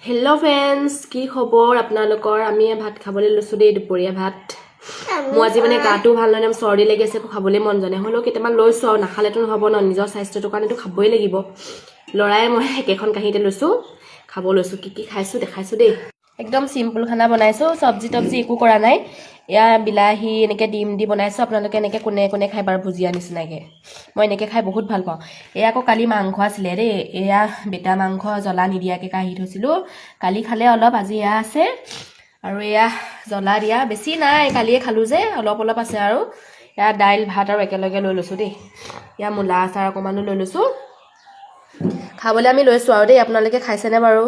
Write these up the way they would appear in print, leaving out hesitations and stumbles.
Hello' friends, কি খবৰ আপোনালোকৰ? আমি ভাত খাবলৈ লৈছোঁ দেই, দুপৰীয়া ভাত। মোৰ আজি মানে গাটো ভাল নহয়, চৰ্দি লাগি আছে, একো খাবলৈ মন যোৱা নাই। হ'লেও কেইটামান লৈছোঁ আৰু নাখালেতো নহ'ব ন, নিজৰ স্বাস্থ্যটোৰ কাৰণেতো খাবই লাগিব। ল'ৰাই মই একেখন কাঁহীতে লৈছোঁ, খাব লৈছোঁ। কি কি খাইছোঁ দেখাইছোঁ দেই। একদম চিম্পুল খানা বনাইছোঁ, চব্জি তব্জি একো কৰা নাই। এয়া বিলাহী এনেকৈ ডিম দি বনাইছোঁ। আপোনালোকে এনেকৈ কোনে কোনে খাই বাৰু ভুজিয়া নিচিনাকৈ? মই এনেকৈ খাই বহুত ভাল পাওঁ। এয়া আকৌ কালি মাংস আছিলে দেই, এয়া বেটা মাংস জ্বলা নিদিয়াকৈ কাঢ়ি থৈছিলোঁ। কালি খালে অলপ, আজি এয়া আছে। আৰু এয়া জ্বলা দিয়া বেছি নাই, কালিয়ে খালোঁ যে অলপ অলপ আছে। আৰু এয়া দাইল ভাত আৰু একেলগে লৈ লৈছোঁ দেই। এয়া মূলা আচাৰ অকণমানো লৈ লৈছোঁ। খাবলৈ আমি লৈছোঁ আৰু দেই। আপোনালোকে খাইছেনে বাৰু?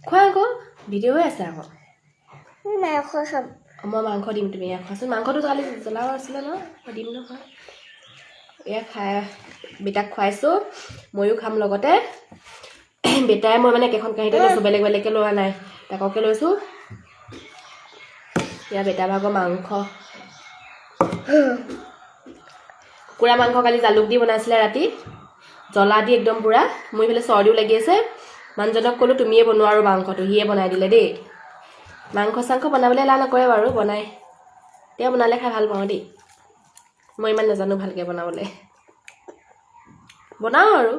খোৱা আকৌ, ভিডিঅ' হৈ আছে আকৌ। মাংস খাম। মই মাংস দিম, তুমি এয়া খোৱাচোন। মাংসটো কালি জ্বলাও আছিলে নহয়, মই দিম নহয়। এয়া খাই বেটাক খুৱাইছোঁ, ময়ো খাম লগতে। বেটাই মই মানে একেখন কাঁহীতে লৈছোঁ, বেলেগ বেলেগকৈ লোৱা নাই, তাককে লৈছোঁ। এয়া বেটা ভাগৰ মাংস, কুকুৰা মাংস কালি জালুক দি বনাইছিলে ৰাতি, জ্বলা দি একদম পুৰা। মোৰ এইফালে চৰ্দিও লাগি আছে। মানুহজনক ক'লোঁ তুমিয়ে বনোৱা আৰু মাংসটো, সিয়ে বনাই দিলে দেই। মাংস চাংস বনাবলৈ এলাহ নকৰে বাৰু, বনাই। তেওঁ বনালে খাই ভাল পাওঁ দেই। মই ইমান নাজানো ভালকৈ বনাবলৈ, বনাওঁ আৰু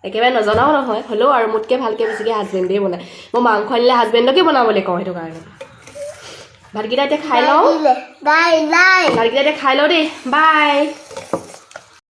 একেবাৰে নজনাও নহয়, হ'লেও আৰু মোতকৈ ভালকৈ বেছিকৈ হাজবেণ্ডেই বনায়। মই মাংস আনিলে হাজবেণ্ডকে বনাবলৈ কওঁ, সেইটো কাৰণে। ভাতকেইটা এতিয়া খাই লওঁ, ভাতকেইটা এতিয়া খাই লওঁ দেই, বাই।